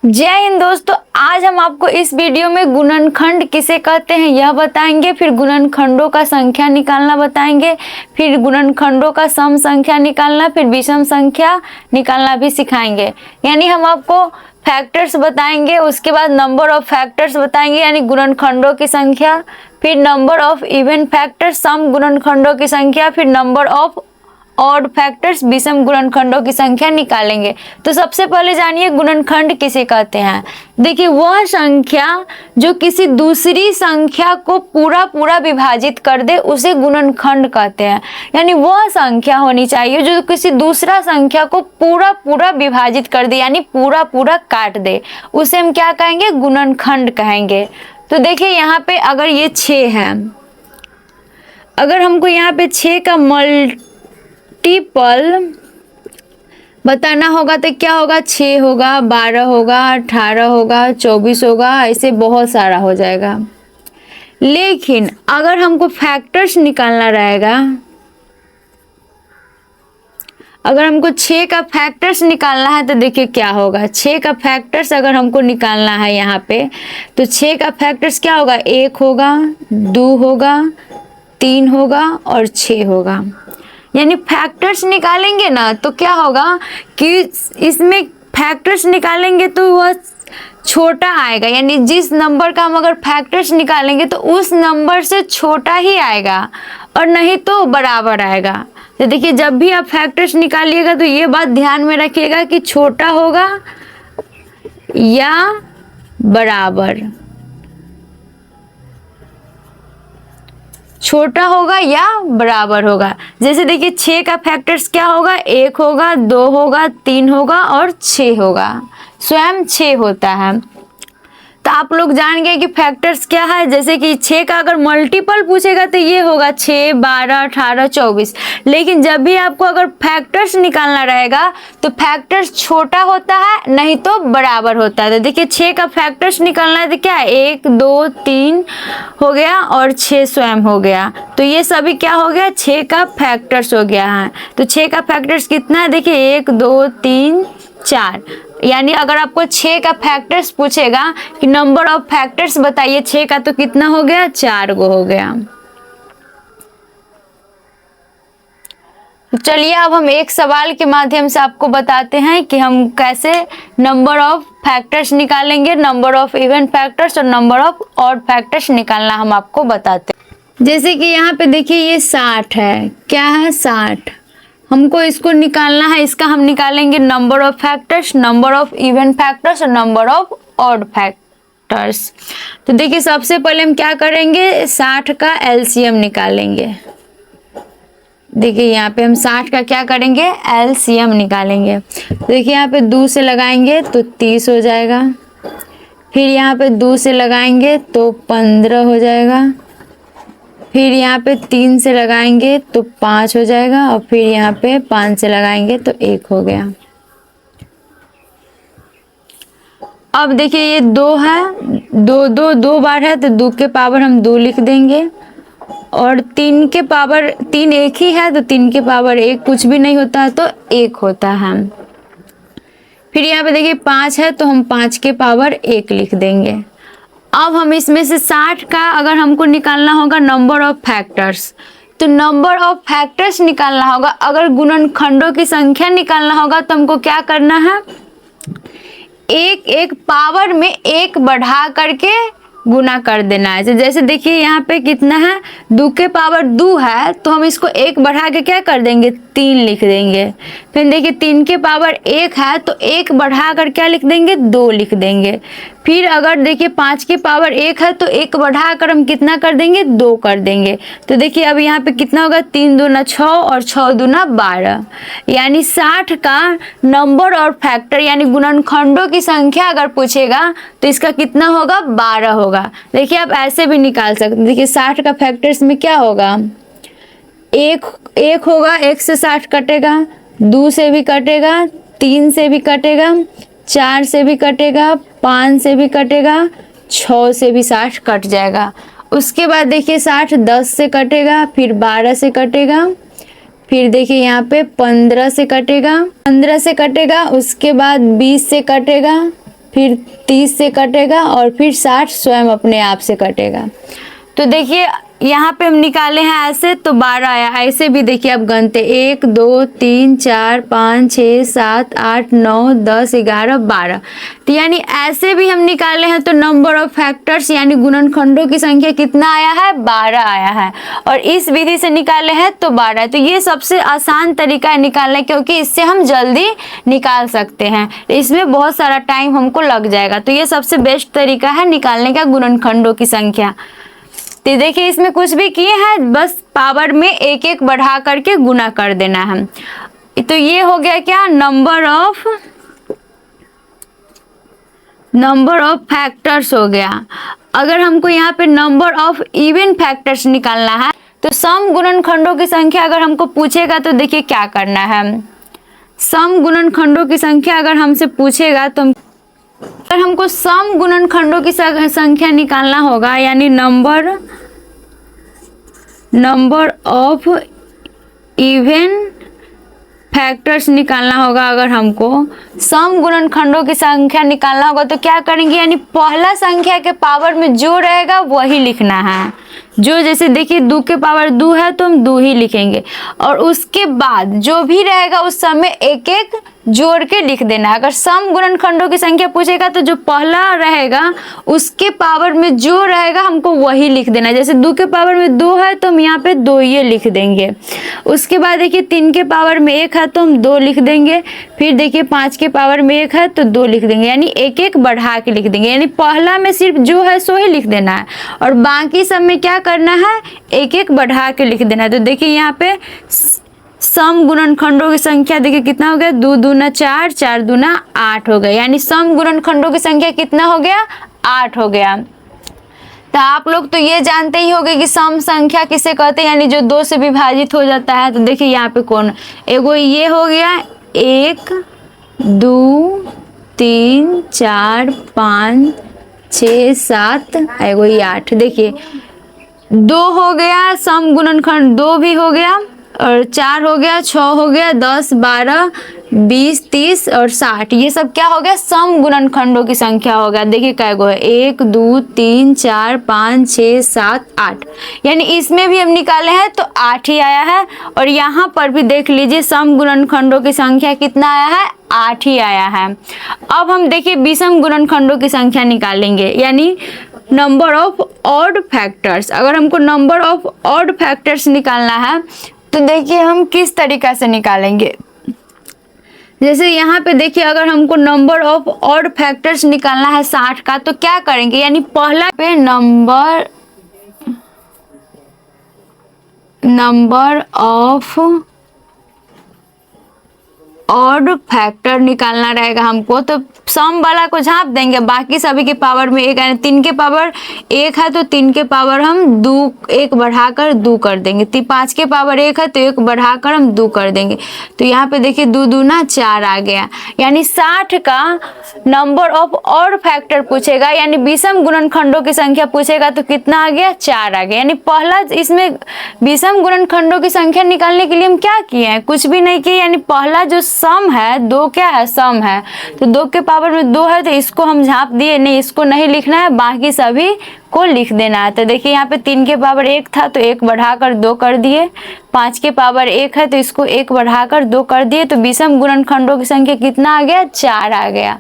जय हिंद दोस्तों, आज हम आपको इस वीडियो में गुणनखंड किसे कहते हैं यह बताएंगे। फिर गुणनखंडों का संख्या निकालना बताएंगे। फिर गुणनखंडों का सम संख्या निकालना, फिर विषम संख्या निकालना भी सिखाएंगे। यानी हम आपको फैक्टर्स बताएंगे, उसके बाद नंबर ऑफ फैक्टर्स बताएंगे यानी गुणनखंडों की संख्या, फिर नंबर ऑफ इवन फैक्टर्स सम गुणनखंडों की संख्या, फिर नंबर ऑफ ऑड फैक्टर्स विषम गुणनखंडों की संख्या निकालेंगे। तो सबसे पहले जानिए गुणनखंड किसे कहते हैं। देखिए, वह संख्या जो किसी दूसरी संख्या को पूरा पूरा विभाजित कर दे उसे गुणनखंड कहते हैं। यानी वह संख्या होनी चाहिए जो किसी दूसरा संख्या को पूरा पूरा विभाजित कर दे, यानी पूरा पूरा काट दे, उसे हम क्या कहेंगे? गुणनखंड कहेंगे। तो देखिए यहाँ पे अगर ये 6 है, अगर हमको यहाँ पे 6 का मल्टीपल बताना होगा तो क्या होगा? 6 होगा, 12 होगा, 18 होगा, 24 होगा, ऐसे बहुत सारा हो जाएगा। लेकिन अगर हमको फैक्टर्स निकालना रहेगा, अगर हमको 6 का फैक्टर्स निकालना है तो देखिए क्या होगा। 6 का फैक्टर्स अगर हमको निकालना है यहाँ पे तो 6 का फैक्टर्स क्या होगा? 1 होगा, 2 होगा, 3 होगा और 6 होगा। यानी फैक्टर्स निकालेंगे ना तो क्या होगा कि इसमें फैक्टर्स निकालेंगे तो वह छोटा आएगा। यानी जिस नंबर का हम अगर फैक्टर्स निकालेंगे तो उस नंबर से छोटा ही आएगा और नहीं तो बराबर आएगा। तो देखिए, जब भी आप फैक्टर्स निकालिएगा तो ये बात ध्यान में रखिएगा कि छोटा होगा या बराबर, छोटा होगा या बराबर होगा। जैसे देखिए 6 का फैक्टर्स क्या होगा? 1 होगा, 2 होगा, 3 होगा और 6 होगा, स्वयं 6 होता है। तो आप लोग जान गए कि फैक्टर्स क्या है। जैसे कि 6 का अगर मल्टीपल पूछेगा तो ये होगा 6, 12, 18, 24। लेकिन जब भी आपको अगर फैक्टर्स निकालना रहेगा तो फैक्टर्स छोटा होता है नहीं तो बराबर होता है। तो देखिए 6 का फैक्टर्स निकालना है तो क्या है? 1, 2, 3 हो गया और 6 स्वयं हो गया। तो ये सभी क्या हो गया? 6 का फैक्टर्स हो गया है। तो 6 का फैक्टर्स कितना है? देखिए 1, 2, 3, 4। यानी अगर आपको 6 का फैक्टर्स पूछेगा कि नंबर ऑफ फैक्टर्स बताइए 6 का, तो कितना हो गया? 4 गो हो गया। चलिए अब हम एक सवाल के माध्यम से आपको बताते हैं कि हम कैसे नंबर ऑफ फैक्टर्स निकालेंगे, नंबर ऑफ इवन फैक्टर्स और नंबर ऑफ ऑड फैक्टर्स निकालना हम आपको बताते हैं। जैसे कि यहाँ पे देखिए ये 60 है। क्या है? 60। हमको इसको निकालना है, इसका हम निकालेंगे number of factors, number of even factors और नंबर ऑफ ऑड फैक्टर्स। तो देखिए सबसे पहले हम क्या करेंगे? 60 का एलसीएम निकालेंगे। देखिए यहाँ पे हम 60 का क्या करेंगे? एलसीएम निकालेंगे। देखिए यहाँ पे 2 से लगाएंगे तो 30 हो जाएगा, फिर यहाँ पे 2 से लगाएंगे तो 15 हो जाएगा, फिर यहाँ पे 3 से लगाएंगे तो 5 हो जाएगा और फिर यहाँ पे 5 से लगाएंगे तो 1 हो गया। अब देखिए ये 2 है, 2 बार है तो 2 के पावर हम 2 लिख देंगे और 3 के पावर 3 एक ही है तो 3 के पावर 1 कुछ भी नहीं होता है तो 1 होता है। फिर यहाँ पे देखिए 5 है तो हम 5 के पावर 1 लिख देंगे। अब हम इसमें से 60 का अगर हमको निकालना होगा नंबर ऑफ फैक्टर्स, तो नंबर ऑफ फैक्टर्स निकालना होगा। अगर गुणनखंडों की संख्या निकालना होगा तो हमको क्या करना है? एक एक पावर में 1 बढ़ा करके गुना कर देना है। जैसे देखिए यहाँ पे कितना है? 2 के पावर 2 है तो हम इसको 1 बढ़ा के क्या कर देंगे? 3 लिख देंगे। फिर देखिए 3 के पावर 1 है तो 1 बढ़ा कर क्या लिख देंगे? 2 लिख देंगे। फिर अगर देखिए 5 के पावर 1 है तो 1 बढ़ा कर हम कितना कर देंगे? 2 कर देंगे। तो देखिए अब यहाँ पे कितना होगा? 3 दूना 6 और 6 दूना 12। यानी 60 का नंबर और फैक्टर यानी गुणनखंडों की संख्या अगर पूछेगा तो इसका कितना होगा? 12 होगा। देखिए आप ऐसे भी निकाल सकते हैं। देखिए 60 का फैक्टर्स में क्या होगा? 1 होगा, 1 से 60 कटेगा, 2 से भी कटेगा, 3 से भी कटेगा, 4 से भी कटेगा, 5 से भी कटेगा, 6 से भी 60 कट जाएगा। उसके बाद देखिए 60 10 से कटेगा, फिर 12 से कटेगा, फिर देखिए यहाँ पे 15 से कटेगा, 15 से कटेगा, उसके बाद 20 से कटेगा, फिर 30 से कटेगा और फिर 60 स्वयं अपने आप से कटेगा। तो देखिए यहाँ पे हम निकाले हैं ऐसे तो 12 आया। ऐसे भी देखिए आप गनते 1 2 3 4 5 6 7 8 9 10 11 12। तो यानी ऐसे भी हम निकाले हैं तो नंबर ऑफ फैक्टर्स यानी गुणनखंडों की संख्या कितना आया है, 12 आया है। और इस विधि से निकाले हैं तो 12। तो ये सबसे आसान तरीका है निकालने, क्योंकि इससे हम जल्दी निकाल सकते हैं, इसमें बहुत सारा टाइम हमको लग जाएगा। तो ये सबसे बेस्ट तरीका है निकालने का गुणनखंडों की संख्या। तो देखिए इसमें कुछ भी किए हैं, बस पावर में एक एक बढ़ा करके गुना कर देना है। तो ये हो गया क्या, नंबर ऑफ फैक्टर्स हो गया। अगर हमको यहाँ पे नंबर ऑफ इवन फैक्टर्स निकालना है तो सम गुणनखंडों की संख्या अगर हमको पूछेगा तो देखिए क्या करना है। सम गुणनखंडों की संख्या अगर हमसे पूछेगा तो अगर हमको सम गुणनखंडों की संख्या निकालना होगा, यानी नंबर ऑफ इवन फैक्टर्स निकालना होगा। अगर हमको सम गुणनखंडों की संख्या निकालना होगा तो क्या करेंगे, यानी पहला संख्या के पावर में जो रहेगा वही लिखना है। जो जैसे देखिए 2 के पावर 2 है तो हम 2 ही लिखेंगे, और उसके बाद जो भी रहेगा उस समय एक एक जोड़ के लिख देना है। अगर सम गुणनखंडों की संख्या पूछेगा तो जो पहला रहेगा उसके पावर में जो रहेगा हमको वही लिख देना है। जैसे 2 के पावर में 2 है तो हम यहाँ पे 2 ये लिख देंगे। उसके बाद देखिए 3 के पावर में 1 है तो हम 2 लिख देंगे। फिर देखिए 5 के पावर में 1 है तो 2 लिख देंगे, यानी एक एक बढ़ा के लिख देंगे। यानी पहला में सिर्फ जो है सो ही लिख देना है, और बाकी सब में क्या करना है, एक एक बढ़ा के लिख देना है। तो देखिए यहाँ पे सम गुणनखंडों की संख्या देखिए कितना हो गया, 2 दूना 4, 4 दूना 8 हो गया। यानी सम गुणनखंडों की संख्या कितना हो गया, 8 हो गया। तो आप लोग तो ये जानते ही होंगे कि सम संख्या किसे कहते हैं, यानी जो 2 से विभाजित हो जाता है। तो देखिए यहाँ पे कौन, एगो ये हो गया 1 2 3 4 5 6 7, एगो ये 8। देखिए 2 हो गया सम गुणनखंड, 2 भी हो गया, और 4 हो गया, 6 हो गया, 10 12 20 30 और 60। ये सब क्या हो गया, सम गुणनखंडों की संख्या हो गया। देखिए क्या है, 1 2 3 4 5 6 7 8। यानी इसमें भी हम निकाले हैं तो 8 ही आया है। और यहाँ पर भी देख लीजिए सम गुणनखंडों की संख्या कितना आया है, 8 ही आया है। अब हम देखिए विषम गुणनखंडों की संख्या निकालेंगे, यानी नंबर ऑफ ऑड फैक्टर्स। अगर हमको नंबर ऑफ ऑड फैक्टर्स निकालना है तो देखिए हम किस तरीका से निकालेंगे। जैसे यहाँ पे देखिए अगर हमको नंबर ऑफ ऑड फैक्टर्स निकालना है 60 का तो क्या करेंगे, यानी पहला पे नंबर ऑफ ऑड फैक्टर निकालना रहेगा हमको। तो सम वाला को झाँप देंगे, बाकी सभी के पावर में 1, यानी 3 के पावर 1 है तो 3 के पावर हम 2 1 बढ़ाकर 2 कर देंगे। 5 के पावर 1 है तो 1 बढ़ाकर हम 2 कर देंगे। तो यहाँ पे देखिए 2 दूना 4 आ गया। यानी 60 का नंबर ऑफ ऑड फैक्टर पूछेगा, यानी विषम गुणनखंडों की संख्या पूछेगा तो कितना आ गया, 4 आ गया। यानी पहला इसमें विषम गुणनखंडों की संख्या निकालने के लिए हम क्या किए हैं, कुछ भी नहीं किए। यानी पहला जो सम है 2 क्या है, सम है, तो 2 के पावर में 2 है तो इसको हम झाँप दिए, नहीं इसको नहीं लिखना है, बाकी सभी को लिख देना है। तो देखिए यहाँ पे 3 के पावर 1 था तो 1 बढ़ाकर 2 कर दिए। 5 के पावर 1 है तो इसको 1 बढ़ाकर 2 कर दिए। तो विषम गुणनखंडों की संख्या कितना आ गया, 4 आ गया।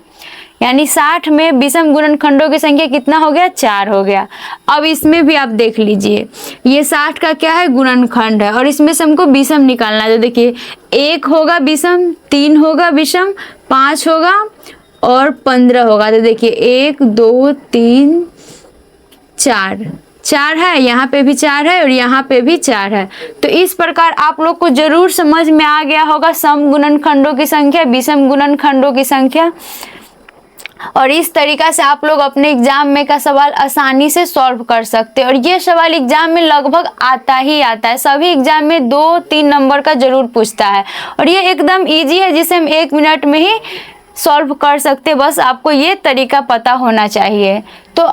यानी 60 में विषम गुणनखंडों की संख्या कितना हो गया, 4 हो गया। अब इसमें भी आप देख लीजिए, ये 60 का क्या है, गुणनखंड है, और इसमें से हमको विषम निकालना है। तो देखिए 1 होगा विषम, 3 होगा विषम, 5 होगा और 15 होगा। तो देखिए 1 2 3 4 है, यहाँ पे भी 4 है और यहाँ पे भी 4 है। तो इस प्रकार आप लोग को जरूर समझ में आ गया होगा सम गुणनखंडों की संख्या, विषम गुणनखंडों की संख्या। और इस तरीका से आप लोग अपने एग्जाम में का सवाल आसानी से सॉल्व कर सकते हैं। और ये सवाल एग्जाम में लगभग आता ही आता है, सभी एग्जाम में 2-3 नंबर का जरूर पूछता है। और ये एकदम इजी है, जिसे हम 1 मिनट में ही सॉल्व कर सकते हैं, बस आपको ये तरीका पता होना चाहिए। तो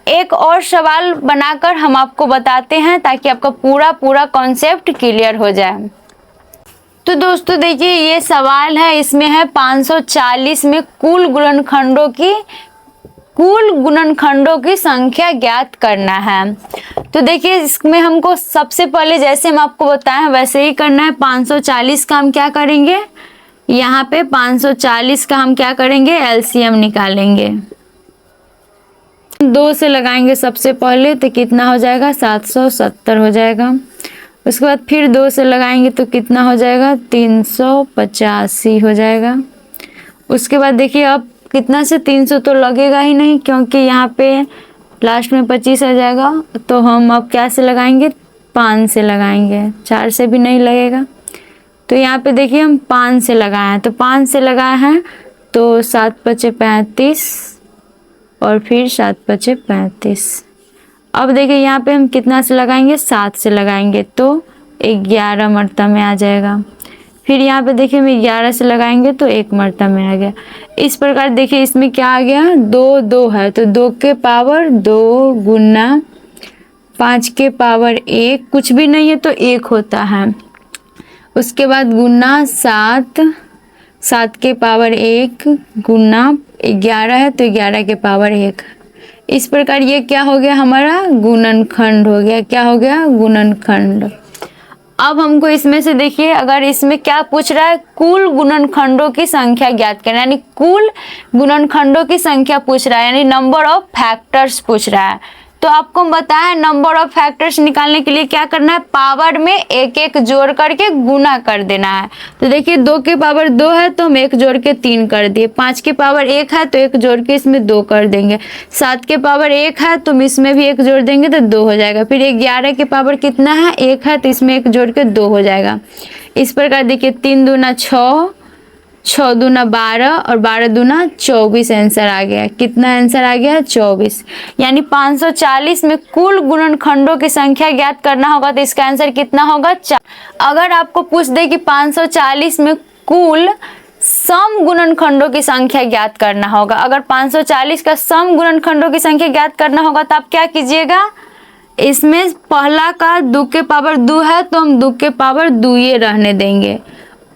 एक और सवाल बनाकर हम आपको बताते हैं ताकि आपका पूरा कॉन्सेप्ट क्लियर हो जाए। तो दोस्तों देखिए ये सवाल है, इसमें है 540 में कुल गुणनखंडों की संख्या ज्ञात करना है। तो देखिए इसमें हमको सबसे पहले जैसे हम आपको बताएं वैसे ही करना है। 540 का हम क्या करेंगे, यहाँ पे 540 का हम क्या करेंगे, एलसीएम निकालेंगे। 2 से लगाएंगे सबसे पहले तो कितना हो जाएगा, 770 हो जाएगा। उसके बाद फिर 2 से लगाएंगे तो कितना हो जाएगा, 385 हो जाएगा। उसके बाद देखिए अब कितना से 300 तो लगेगा ही नहीं, क्योंकि यहाँ पे लास्ट में 25 आ जाएगा। तो हम अब क्या से लगाएंगे, 5 से लगाएंगे, 4 से भी नहीं लगेगा। तो यहाँ पे देखिए हम 5 से लगाए हैं, तो 5 से लगाए हैं तो 7 पचे 35 और फिर 7 पचे 35। अब देखिए यहाँ पे हम कितना से लगाएंगे, 7 से लगाएंगे तो 11 मरतबा में आ जाएगा। फिर यहाँ पे देखिए हम 11 से लगाएंगे तो 1 मरतबा में आ गया। इस प्रकार देखिए इसमें क्या आ गया, 2 2 है तो 2 के पावर 2 गुना 5 के पावर 1 कुछ भी नहीं है तो 1 होता है। उसके बाद गुना 7 के पावर 1 गुना 11 है तो 11 के पावर 1। इस प्रकार ये क्या हो गया, हमारा गुणनखंड हो गया। क्या हो गया, गुणनखंड। अब हमको इसमें से देखिए अगर इसमें क्या पूछ रहा है, कुल गुणनखंडों की संख्या ज्ञात करना, यानी कुल गुणनखंडों की संख्या पूछ रहा है, यानी नंबर ऑफ फैक्टर्स पूछ रहा है। तो आपको हम बताया नंबर ऑफ फैक्टर्स निकालने के लिए क्या करना है, पावर में एक एक जोड़ करके गुना कर देना है। तो देखिए 2 के पावर 2 है तो हम 1 जोड़ के 3 कर दिए। 5 के पावर 1 है तो 1 जोड़ के इसमें 2 कर देंगे। 7 के पावर 1 है तो इसमें भी 1 जोड़ देंगे तो 2 हो जाएगा। फिर 11 के पावर कितना है, 1 है तो इसमें 1 जोड़ के 2 हो जाएगा। इस प्रकार देखिए 3 दूना 6, 6 दूना 12 और 12 दूना 24 आंसर आ गया। कितना आंसर आ गया, 24। यानी 540 में कुल गुणनखंडों की संख्या ज्ञात करना होगा तो इसका आंसर कितना होगा, 4। अगर आपको पूछ दे कि 540 में कुल सम गुणनखंडों की संख्या ज्ञात करना होगा, अगर 540 का सम गुणनखंडों की संख्या ज्ञात करना होगा तो आप क्या कीजिएगा, इसमें पहला का 2 के पावर 2 है तो हम 2 के पावर 2 ये रहने देंगे।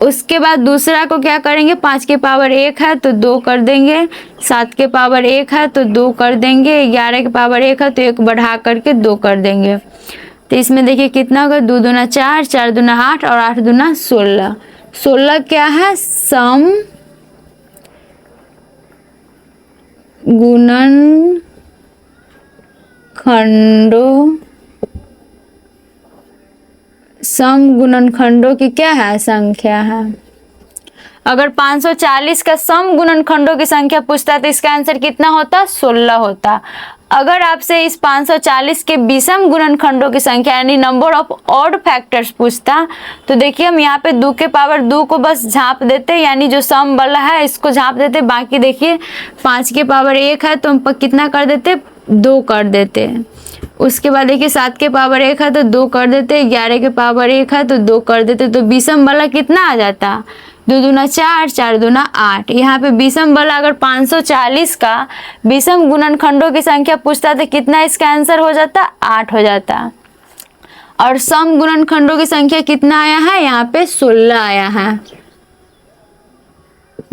उसके बाद दूसरा को क्या करेंगे, 5 के पावर 1 है तो 2 कर देंगे, 7 के पावर 1 है तो 2 कर देंगे, 11 के पावर 1 है तो 1 बढ़ा करके 2 कर देंगे। तो इसमें देखिए कितना होगा, 2 दूना 4, 4 दूना 8 और 8 दूना 16। 16 क्या है, सम गुणनखंडों की क्या है, संख्या है। अगर 540 का सम गुणनखंडों की संख्या पूछता है तो इसका आंसर कितना होता, 16 होता। अगर आपसे इस 540 के विषम गुणनखंडों की संख्या यानी नंबर ऑफ ऑड फैक्टर्स पूछता तो देखिए हम यहाँ पे 2 के पावर 2 को बस झाँप देते, यानी जो सम वाला है इसको झाँप देते। बाकी देखिए 5 के पावर 1 है तो हम कितना कर देते, 2 कर देते। उसके बाद देखिए 7 के पावर 1 है तो 2 कर देते, 11 के पावर 1 है तो 2 कर देते। तो विषम वाला कितना आ जाता, 2 दूना 4, 4 दूना 8। यहाँ पे विषम वाला अगर 540 का विषम गुणनखंडों की संख्या पूछता तो कितना इसका आंसर हो जाता, 8 हो जाता। और सम गुणनखंडों की संख्या कितना आया है, यहाँ पे 16 आया है।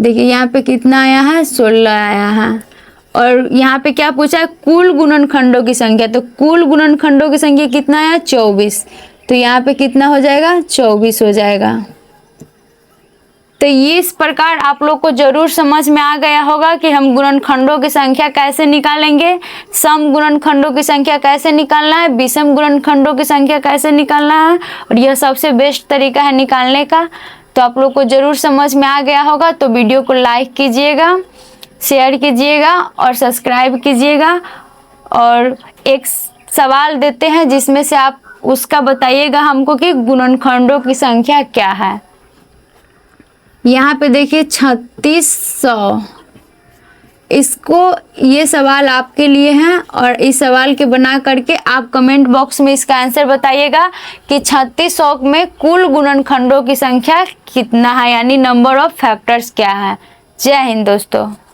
देखिए यहाँ पे कितना आया है, 16 आया है। और यहाँ पे क्या पूछा है, कुल गुणनखंडों की संख्या, तो कुल गुणनखंडों की संख्या कितना है, 24। तो यहाँ पे कितना हो जाएगा, 24 हो जाएगा। तो ये इस प्रकार आप लोग को जरूर समझ में आ गया होगा कि हम गुणनखंडों की संख्या कैसे निकालेंगे, सम गुणनखंडों की संख्या कैसे निकालना है, विषम गुणनखंडों की संख्या कैसे निकालना है, और यह सबसे बेस्ट तरीका है निकालने का। तो आप लोग को जरूर समझ में आ गया होगा। तो वीडियो को लाइक कीजिएगा, शेयर कीजिएगा और सब्सक्राइब कीजिएगा। और एक सवाल देते हैं जिसमें से आप उसका बताइएगा हमको कि गुणनखंडों की संख्या क्या है। यहाँ पे देखिए 3600, इसको ये सवाल आपके लिए है और इस सवाल के बना करके आप कमेंट बॉक्स में इसका आंसर बताइएगा कि 3600 में कुल गुणनखंडों की संख्या कितना है, यानी नंबर ऑफ फैक्टर्स क्या है। जय हिंद दोस्तों।